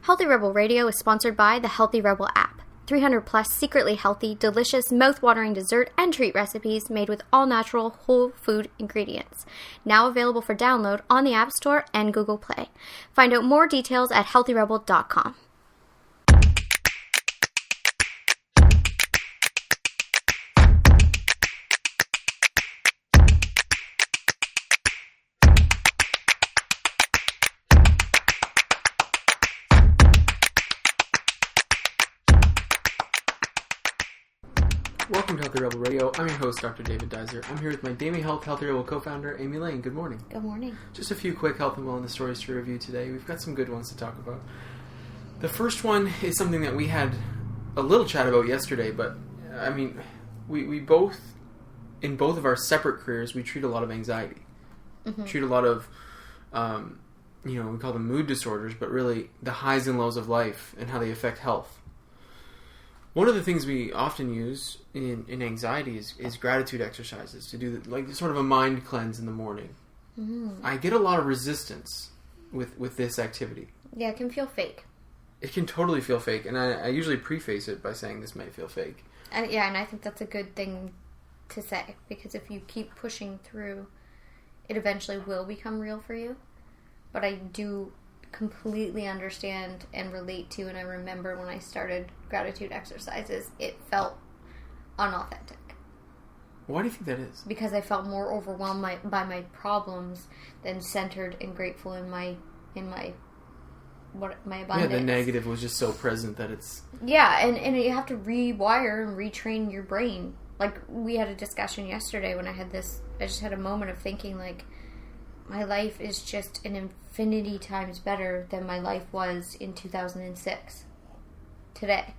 Healthy Rebel Radio is sponsored by the Healthy Rebel app. 300 plus secretly healthy, delicious, mouth-watering dessert and treat recipes made with all-natural, whole food ingredients. Now available for download on the App Store and Google Play. Find out more details at healthyrebel.com. Welcome to Healthy Rebel Radio. I'm your host, Dr. David Dizer. I'm here with my Daily Health Healthy Rebel co-founder, Amy Lane. Good morning. Good morning. Just a few quick health and wellness stories to review today. We've got some good ones to talk about. The first one is something that we had a little chat about yesterday, but I mean, we both, in both of our separate careers, we treat a lot of anxiety. Mm-hmm. Treat a lot of, we call them mood disorders, but really the highs and lows of life and how they affect health. One of the things we often use in anxiety is gratitude exercises to do sort of a mind cleanse in the morning. Mm-hmm. I get a lot of resistance with this activity. Yeah, it can feel fake. It can totally feel fake, and I usually preface it by saying this might feel fake. And I think that's a good thing to say, because if you keep pushing through, it eventually will become real for you. But I do completely understand and relate to, and I remember when I started gratitude exercises, it felt unauthentic. Why do you think that is? Because I felt more overwhelmed by my problems than centered and grateful in my abundance. Yeah, the negative was just so present that it's... Yeah, and you have to rewire and retrain your brain. Like, we had a discussion yesterday when I just had a moment of thinking, like, my life is just an infinity times better than my life was in 2006. Today.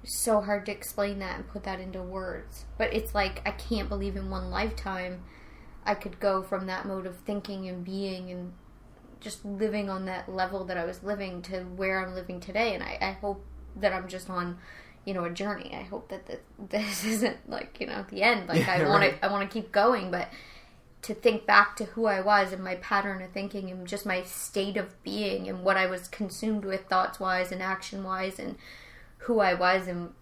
It's so hard to explain that and put that into words. But it's like, I can't believe in one lifetime I could go from that mode of thinking and being and just living on that level that I was living to where I'm living today. And I hope that I'm just on, a journey. I hope that this isn't the end. Like, I want to keep going, but to think back to who I was and my pattern of thinking and just my state of being and what I was consumed with thoughts-wise and action-wise and who I was, and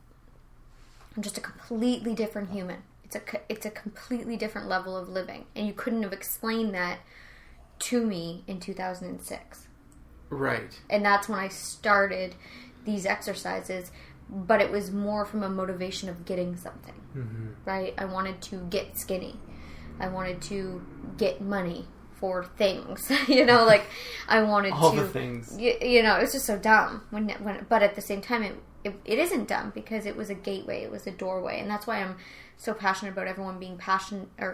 I'm just a completely different human. It's a completely different level of living, and you couldn't have explained that to me in 2006. Right. And that's when I started these exercises, but it was more from a motivation of getting something. Mm-hmm. Right? I wanted to get skinny. I wanted to get money for things, I wanted all to... the things. It was just so dumb. But at the same time, it isn't dumb, because it was a gateway, it was a doorway, and that's why I'm so passionate about everyone being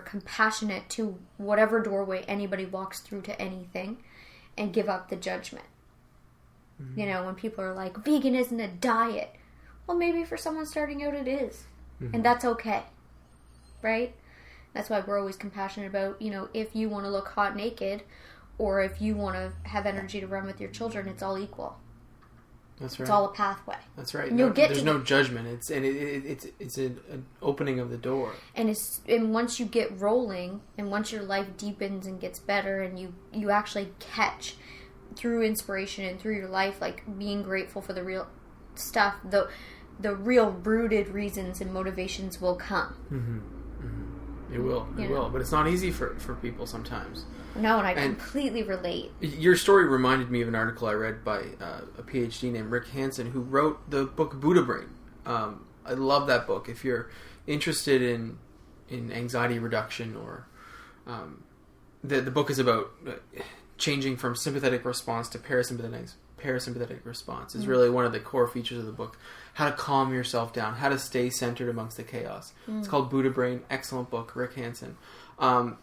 compassionate to whatever doorway anybody walks through to anything, and give up the judgment. Mm-hmm. When people are like, vegan isn't a diet. Well, maybe for someone starting out it is. Mm-hmm. And that's okay. Right? That's why we're always compassionate about, if you want to look hot naked, or if you want to have energy to run with your children, it's all equal. That's right. It's all a pathway. That's right. There's no judgment. It's an opening of the door. And once you get rolling, and once your life deepens and gets better, and you actually catch through inspiration and through your life, like being grateful for the real stuff, the real rooted reasons and motivations will come. Mm-hmm. It will. It will. But it's not easy for people sometimes. No, and I completely relate. Your story reminded me of an article I read by a PhD named Rick Hansen, who wrote the book Buddha Brain. I love that book. If you're interested in anxiety reduction, or the book is about changing from sympathetic response to parasympathetic response. Is really one of the core features of the book. How to calm yourself down, how to stay centered amongst the chaos. It's called Buddha Brain. Excellent book, Rick Hansen.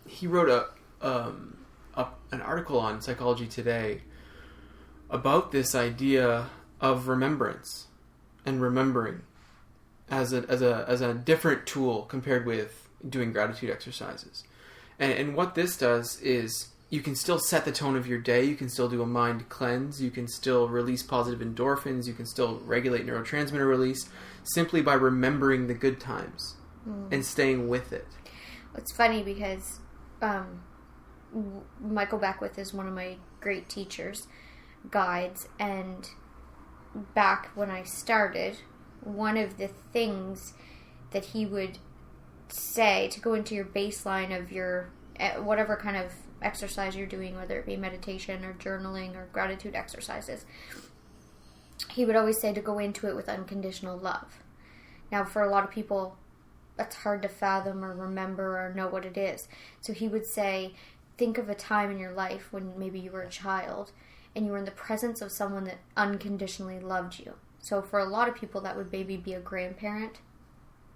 He wrote an article on Psychology Today about this idea of remembrance and remembering as a different tool compared with doing gratitude exercises. And what this does is, you can still set the tone of your day. You can still do a mind cleanse. You can still release positive endorphins. You can still regulate neurotransmitter release simply by remembering the good times and staying with it. It's funny because Michael Beckwith is one of my great teachers, guides, and back when I started, one of the things that he would say to go into your baseline of your whatever kind of exercise you're doing, whether it be meditation or journaling or gratitude exercises, he would always say to go into it with unconditional love. Now, for a lot of people, that's hard to fathom or remember or know what it is. So he would say, think of a time in your life when maybe you were a child and you were in the presence of someone that unconditionally loved you. So for a lot of people, that would maybe be a grandparent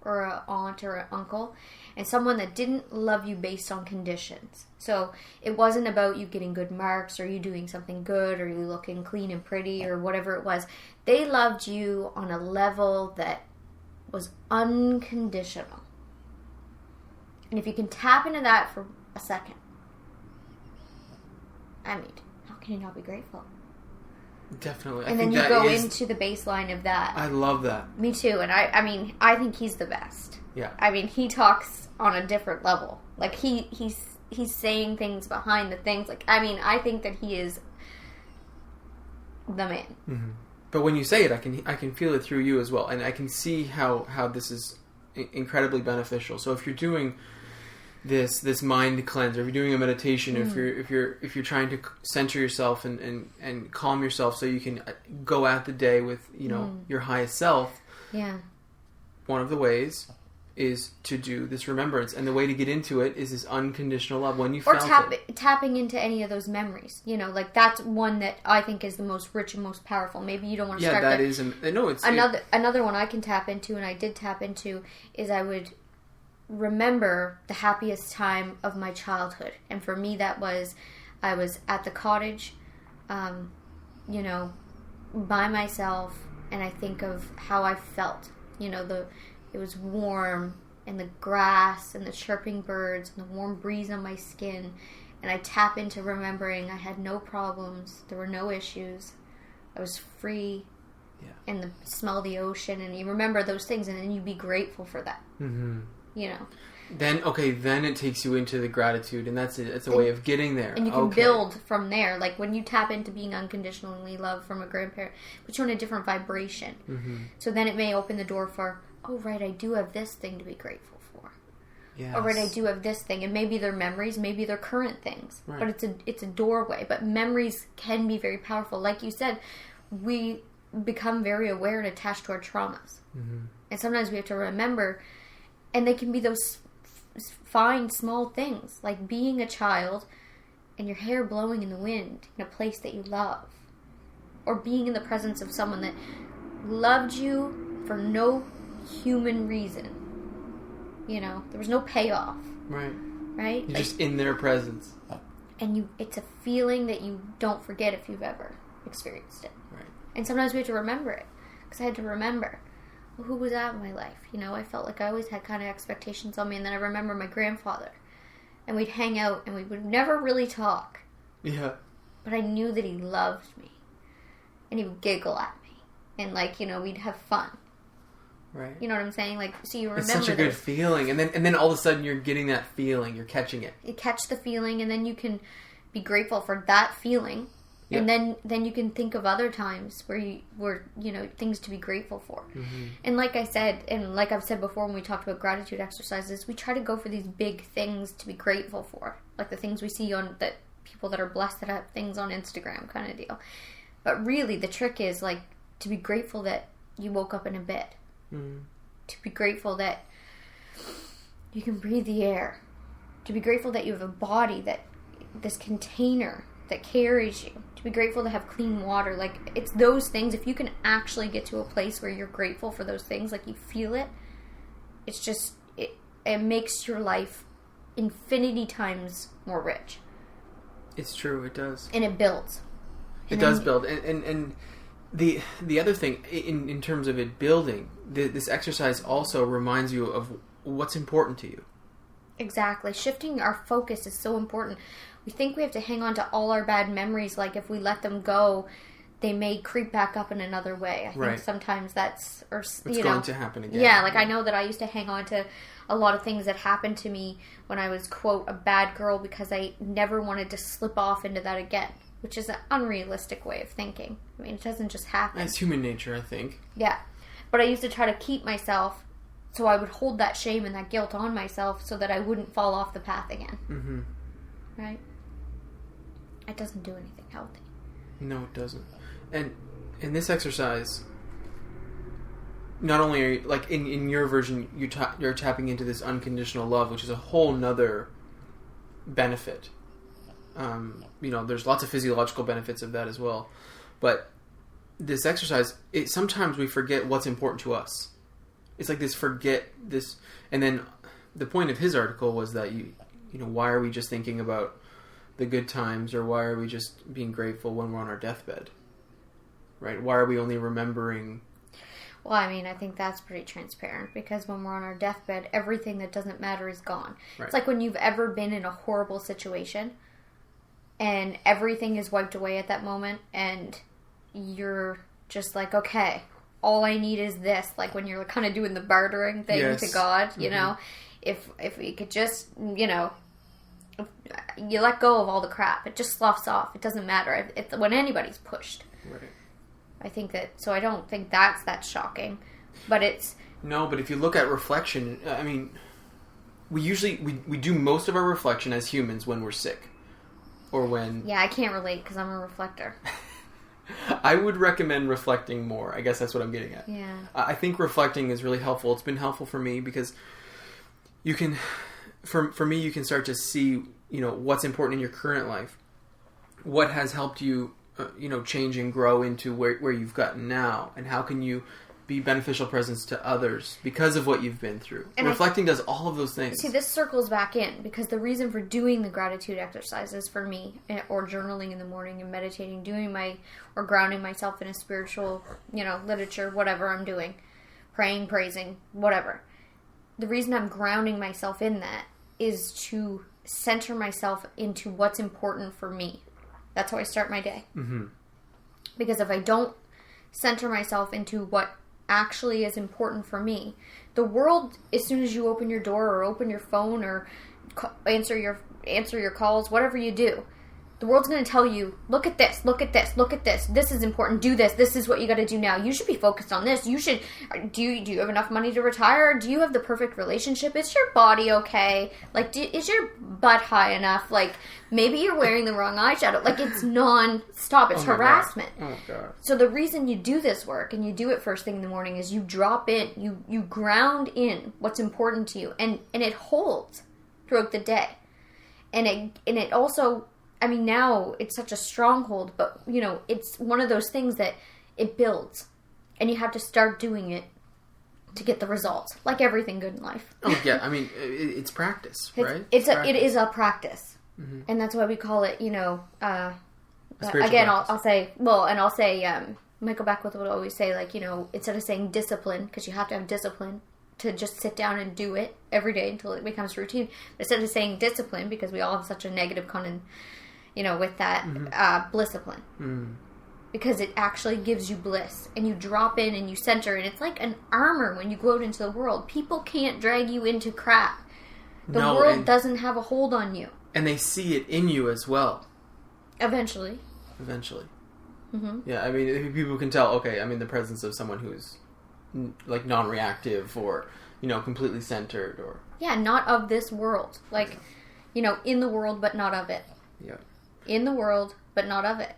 or an aunt or an uncle, and someone that didn't love you based on conditions. So it wasn't about you getting good marks or you doing something good or you looking clean and pretty or whatever it was. They loved you on a level that was unconditional. And if you can tap into that for a second, I mean, how can you not be grateful? Definitely. And then you go into the baseline of that. I love that. Me too. And I mean, I think he's the best. Yeah. I mean, he talks on a different level. Like, he's saying things behind the things. Like, I mean, I think that he is the man. Mm-hmm. But when you say it, I can feel it through you as well. And I can see how this is incredibly beneficial. So if you're doing this mind cleanse, or if you're doing a meditation, if you're trying to center yourself and calm yourself so you can go out the day with your highest self. Yeah. One of the ways is to do this remembrance, and the way to get into it is this unconditional love when you felt tapping into any of those memories. Like that's one that I think is the most rich and most powerful. Maybe you don't want to start that there. is no, it's another one I can tap into, and I did tap into, is I would remember the happiest time of my childhood. And for me, that was, I was at the cottage, by myself, and I think of how I felt. It was warm, and the grass, and the chirping birds, and the warm breeze on my skin, and I tap into remembering I had no problems, there were no issues, I was free, and the smell of the ocean, and you remember those things, and then you be grateful for that. Mm-hmm. Then it takes you into the gratitude, and that's it. It's a way of getting there. And you can build from there. Like when you tap into being unconditionally loved from a grandparent, puts you on a different vibration. Mm-hmm. So then it may open the door for, oh, right, I do have this thing to be grateful for. Yes. Oh, right, I do have this thing. And maybe they're memories, maybe they're current things. Right. But it's a doorway. But memories can be very powerful. Like you said, we become very aware and attached to our traumas. Mm-hmm. And sometimes we have to remember, and they can be those fine, small things, like being a child and your hair blowing in the wind in a place that you love, or being in the presence of someone that loved you for no human reason. There was no payoff. Right. Right? You're just in their presence. And it's a feeling that you don't forget if you've ever experienced it. Right. And sometimes we have to remember it, because I had to remember, well, who was that in my life? I felt like I always had kind of expectations on me, and then I remember my grandfather, and we'd hang out, and we would never really talk. Yeah. But I knew that he loved me, and he would giggle at me, and we'd have fun. Right. You know what I'm saying? So you remember. It's such a good feeling, and then all of a sudden you're getting that feeling, you're catching it. You catch the feeling, and then you can be grateful for that feeling. Yep. And then you can think of other times where you were, things to be grateful for. Mm-hmm. And like I said, and like I've said before when we talked about gratitude exercises, we try to go for these big things to be grateful for. Like the things we see on that people that are blessed that have things on Instagram kind of deal. But really the trick is to be grateful that you woke up in a bed. Mm-hmm. To be grateful that you can breathe the air. To be grateful that you have a body, that this container that carries you. To be grateful to have clean water. It's those things. If you can actually get to a place where you're grateful for those things, you feel it, it's just, it makes your life infinity times more rich. It's true, it does. And it builds. It does build. And the other thing, in terms of it building, this exercise also reminds you of what's important to you. Exactly. Shifting our focus is so important. We think we have to hang on to all our bad memories. If we let them go, they may creep back up in another way. I think sometimes that's... It's going to happen again. Yeah, I know that I used to hang on to a lot of things that happened to me when I was, quote, a bad girl, because I never wanted to slip off into that again. which is an unrealistic way of thinking. I mean, it doesn't just happen. It's human nature, I think. Yeah. But I used to try to keep myself, so I would hold that shame and that guilt on myself so that I wouldn't fall off the path again. Mm-hmm. Right? It doesn't do anything healthy. No, it doesn't. And in this exercise, not only are you, like in your version, you're tapping into this unconditional love, which is a whole nother benefit. There's lots of physiological benefits of that as well. But this exercise, sometimes we forget what's important to us. It's like this, and then the point of his article was that why are we just thinking about the good times, or why are we just being grateful when we're on our deathbed? Right? Why are we only remembering? Well, I mean, I think that's pretty transparent, because when we're on our deathbed, everything that doesn't matter is gone. Right. It's like when you've ever been in a horrible situation and everything is wiped away at that moment, and you're just like, okay, all I need is this. Like when you're kind of doing the bartering thing to God, you know, if we could just, you let go of all the crap, it just sloughs off. It doesn't matter when anybody's pushed. Right. I think that, so I don't think that's shocking, but it's... No, but if you look at reflection, I mean, we do most of our reflection as humans when we're sick, or when... Yeah, I can't relate because I'm a reflector. I would recommend reflecting more. I guess that's what I'm getting at. Yeah. I think reflecting is really helpful. It's been helpful for me because you can, for me, you can start to see, what's important in your current life, what has helped you, change and grow into where you've gotten now, and how can you be beneficial presence to others because of what you've been through. And reflecting does all of those things. See, this circles back in, because the reason for doing the gratitude exercises for me, or journaling in the morning and meditating, or grounding myself in a spiritual, literature, whatever I'm doing, praying, praising, whatever. The reason I'm grounding myself in that is to center myself into what's important for me. That's how I start my day. Mm-hmm. Because if I don't center myself into what actually is important for me, the world, as soon as you open your door or open your phone or answer your calls, whatever you do, the world's going to tell you, look at this, look at this, look at this. This is important. Do this. This is what you got to do now. You should be focused on this. You should. Do you have enough money to retire? Do you have the perfect relationship? Is your body okay? Like, is your butt high enough? Like, maybe you're wearing the wrong eyeshadow. Like, it's non-stop. It's harassment. Oh, God. So the reason you do this work, and you do it first thing in the morning, is you drop in, you ground in what's important to you, and it holds throughout the day. And it also, I mean, now it's such a stronghold, but, it's one of those things that it builds. And you have to start doing it to get the results. Like everything good in life. Oh, yeah. I mean, it's practice, right? It is a practice. Mm-hmm. And that's why we call it, again, I'll say, Michael Beckwith would always say, like, instead of saying discipline, because you have to have discipline to just sit down and do it every day until it becomes routine. Instead of saying discipline, because we all have such a negative with that, blissipline. Mm. Because it actually gives you bliss. And you drop in and you center. And it's like an armor when you go out into the world. People can't drag you into crap. The world doesn't have a hold on you. And they see it in you as well. Eventually. Mm-hmm. Yeah, I mean, people can tell, okay, I'm in the presence of someone who's, like, non-reactive or, completely centered or... Yeah, not of this world. Like, in the world, but not of it. Yeah. In the world, but not of it.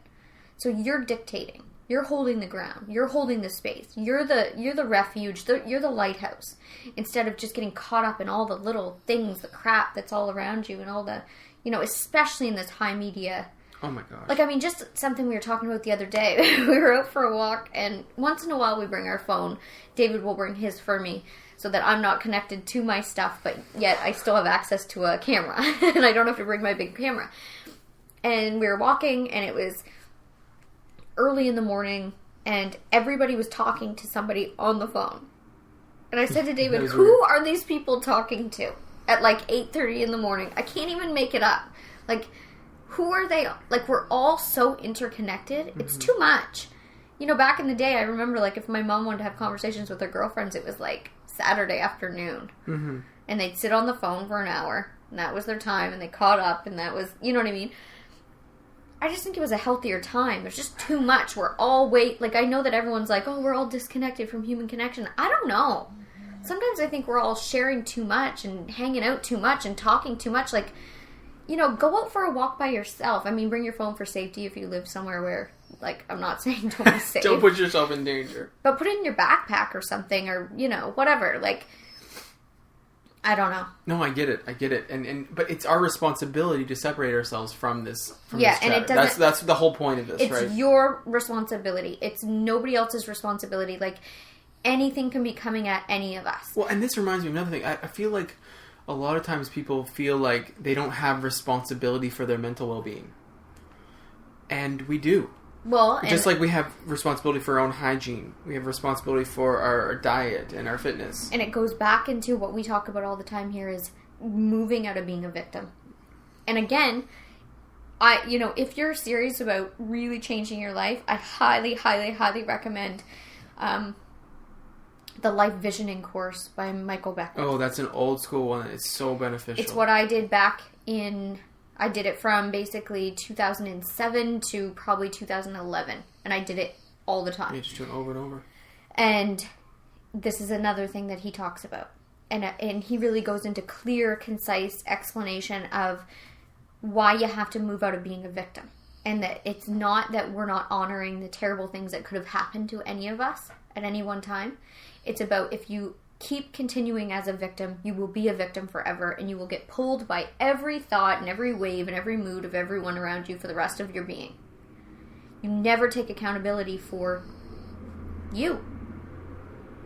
So you're dictating. You're holding the ground. You're holding the space. You're the refuge. You're the lighthouse. Instead of just getting caught up in all the little things, the crap that's all around you, and all the, especially in this high media. Oh my gosh. Like, I mean, just something we were talking about the other day. We were out for a walk, and once in a while we bring our phone. David will bring his for me, so that I'm not connected to my stuff, but yet I still have access to a camera. And I don't have to bring my big camera. And we were walking, and it was early in the morning, and everybody was talking to somebody on the phone. And I said to David, who are these people talking to at like 8:30 in the morning? I can't even make it up. Like, who are they? Like, we're all so interconnected. Mm-hmm. It's too much. Back in the day, I remember, like, if my mom wanted to have conversations with her girlfriends, it was like Saturday afternoon. Mm-hmm. And they'd sit on the phone for an hour, and that was their time, and they caught up, and that was, you know what I mean? I just think it was a healthier time. There's just too much. We're all like, I know that everyone's like, oh, we're all disconnected from human connection. I don't know. Sometimes I think we're all sharing too much and hanging out too much and talking too much. Like, you know, go out for a walk by yourself. I mean, bring your phone for safety if you live somewhere where, like, I'm not saying don't be safe. Don't put yourself in danger. But put it in your backpack or something, or, you know, whatever. Like, I don't know. No, I get it. But it's our responsibility to separate ourselves from this. Yeah, and it doesn't... That's the whole point of this, right? It's your responsibility. It's nobody else's responsibility. Like, anything can be coming at any of us. Well, and this reminds me of another thing. I feel like a lot of times people feel like they don't have responsibility for their mental well-being. And we do. Well, just like we have responsibility for our own hygiene. We have responsibility for our diet and our fitness. And it goes back into what we talk about all the time here is moving out of being a victim. And again, if you're serious about really changing your life, I highly, highly, highly recommend the Life Visioning course by Michael Beckwith. Oh, that's an old school one. It's so beneficial. It's what I did I did it from basically 2007 to probably 2011. And I did it all the time. You just do it over and over. And this is another thing that he talks about. And he really goes into clear, concise explanation of why you have to move out of being a victim. And that it's not that we're not honoring the terrible things that could have happened to any of us at any one time. It's about if you keep continuing as a victim, you will be a victim forever, and you will get pulled by every thought and every wave and every mood of everyone around you for the rest of your being. You never take accountability for you,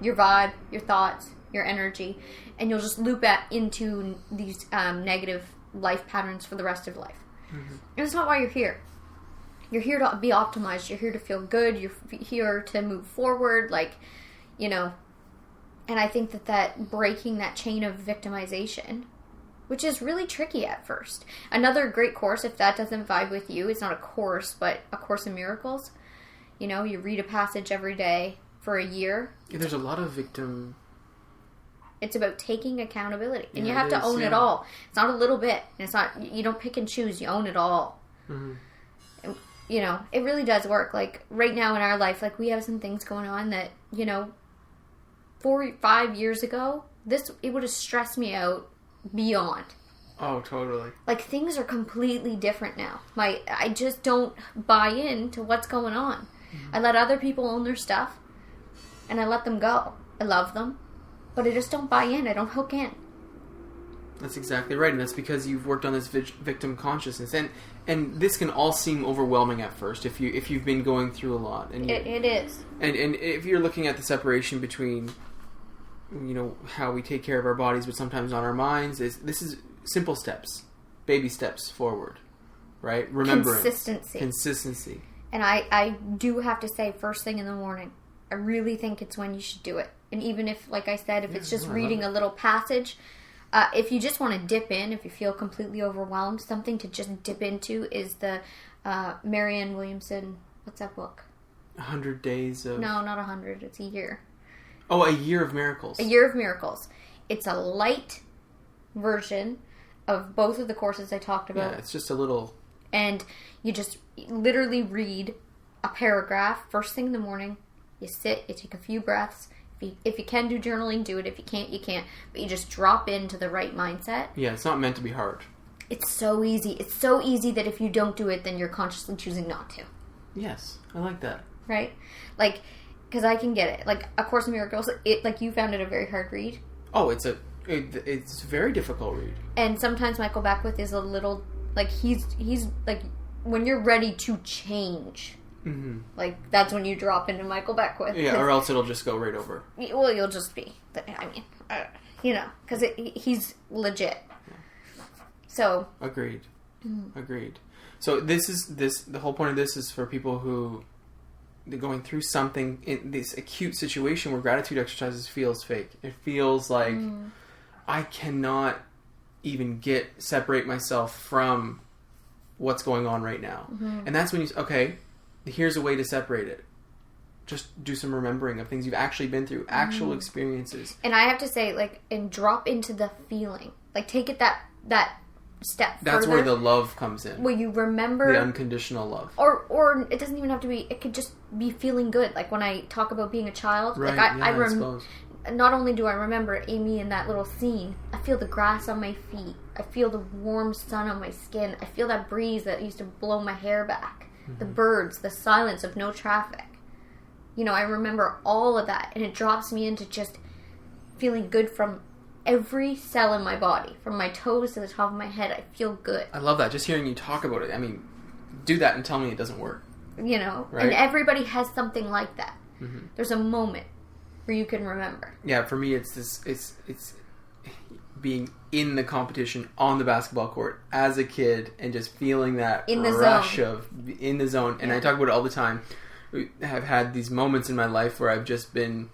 your vibe, your thoughts, your energy, and you'll just loop into these negative life patterns for the rest of life. Mm-hmm. And it's not why you're here. You're here to be optimized. You're here to feel good. You're here to move forward. Like, you know... And I think that breaking that chain of victimization, which is really tricky at first. Another great course, if that doesn't vibe with you, it's not a course, but A Course in Miracles. You know, you read a passage every day for a year. Yeah, there's a lot of victim... It's about taking accountability. And you have to own it all. It's not a little bit. And it's not, you don't pick and choose. You own it all. Mm-hmm. And, you know, it really does work. Like, right now in our life, like, we have some things going on that, you know... 4 or 5 years ago, it would have stressed me out beyond. Oh, totally. Like, things are completely different now. I just don't buy into what's going on. Mm-hmm. I let other people own their stuff, and I let them go. I love them, but I just don't buy in. I don't hook in. That's exactly right, and that's because you've worked on this victim consciousness, and this can all seem overwhelming at first if you've been going through a lot. And it is. And if you're looking at the separation between, you know, how we take care of our bodies, but sometimes not our minds, this is simple steps, baby steps forward, right? Remembering consistency. And I do have to say, first thing in the morning, I really think it's when you should do it. And even if, like I said, if it's just reading a little passage. If you just want to dip in, if you feel completely overwhelmed, something to just dip into is the Marianne Williamson, what's that book? 100 Days of... No, not 100, it's a year. Oh, A Year of Miracles. A Year of Miracles. It's a light version of both of the courses I talked about. Yeah, it's just a little... And you just literally read a paragraph first thing in the morning. You sit, you take a few breaths. If you can do journaling, do it. If you can't, you can't. But you just drop into the right mindset. Yeah, it's not meant to be hard. It's so easy. It's so easy that if you don't do it, then you're consciously choosing not to. Yes, I like that. Right? Like, because I can get it. Like, A Course in Miracles, like you found it a very hard read. Oh, it's a very difficult read. And sometimes Michael Beckwith is a little, like, he's like, when you're ready to change... Mm-hmm. Like, that's when you drop into Michael Beckwith. Yeah, or else it'll just go right over. Well, you'll just be. I mean, you know, because he's legit. Yeah. So. Agreed. So the whole point of this is for people who are going through something, in this acute situation where gratitude exercises feels fake. It feels like I cannot even separate myself from what's going on right now. Mm-hmm. And that's when here's a way to separate it. Just do some remembering of things you've actually been through, actual experiences. And I have to say, like, and drop into the feeling. Like, take it that step That's further. where the love comes in. Where you remember... The unconditional love. Or it doesn't even have to be... It could just be feeling good. Like when I talk about being a child. Right, like I suppose. Not only do I remember Amy in that little scene, I feel the grass on my feet. I feel the warm sun on my skin. I feel that breeze that used to blow my hair back. The birds, the silence of no traffic. You know, I remember all of that. And it drops me into just feeling good from every cell in my body. From my toes to the top of my head, I feel good. I love that. Just hearing you talk about it. I mean, do that and tell me it doesn't work. You know? Right? And everybody has something like that. Mm-hmm. There's a moment where you can remember. Yeah, for me, it's being in the competition on the basketball court as a kid and just feeling that in the rush zone. of in the zone. And I talk about it all the time. I have had these moments in my life where I've just been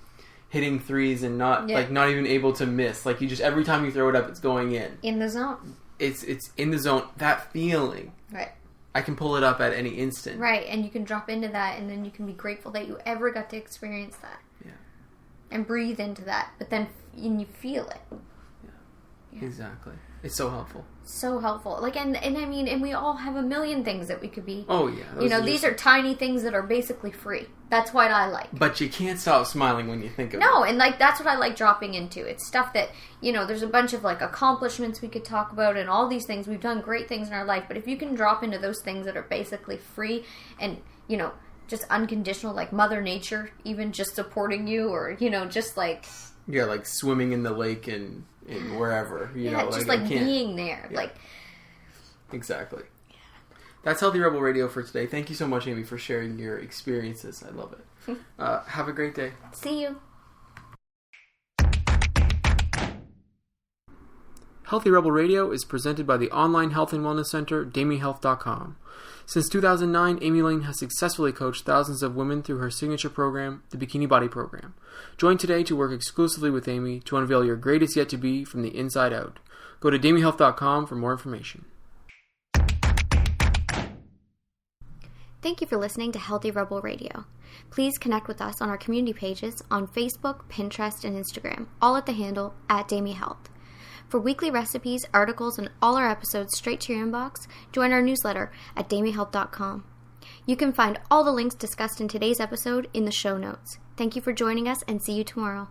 hitting threes and not even able to miss. Like you just every time you throw it up, it's going in. In the zone. It's in the zone. That feeling. Right. I can pull it up at any instant. Right, and you can drop into that, and then you can be grateful that you ever got to experience that. Yeah. And breathe into that, but then you feel it. Yeah. Exactly. It's so helpful. So helpful. Like, and I mean, and we all have a million things that we could be. Oh, yeah. You know, these are tiny things that are basically free. That's what I like. But you can't stop smiling when you think of it. No, and like, that's what I like dropping into. It's stuff that, you know, there's a bunch of like accomplishments we could talk about and all these things. We've done great things in our life, but if you can drop into those things that are basically free and, you know, just unconditional, like Mother Nature, even just supporting you, or, you know, just like... Yeah, like swimming in the lake and wherever, you know. Just like being there. Yeah. Like, exactly. That's Healthy Rebel Radio for today. Thank you so much, Amy, for sharing your experiences. I love it. Have a great day. See you. Healthy Rebel Radio is presented by the online health and wellness center, DamiHealth.com. Since 2009, Amy Lane has successfully coached thousands of women through her signature program, the Bikini Body Program. Join today to work exclusively with Amy to unveil your greatest yet to be from the inside out. Go to DamiHealth.com for more information. Thank you for listening to Healthy Rebel Radio. Please connect with us on our community pages on Facebook, Pinterest, and Instagram, all at the handle @DamiHealth. For weekly recipes, articles, and all our episodes straight to your inbox, join our newsletter at daimihealth.com. You can find all the links discussed in today's episode in the show notes. Thank you for joining us, and see you tomorrow.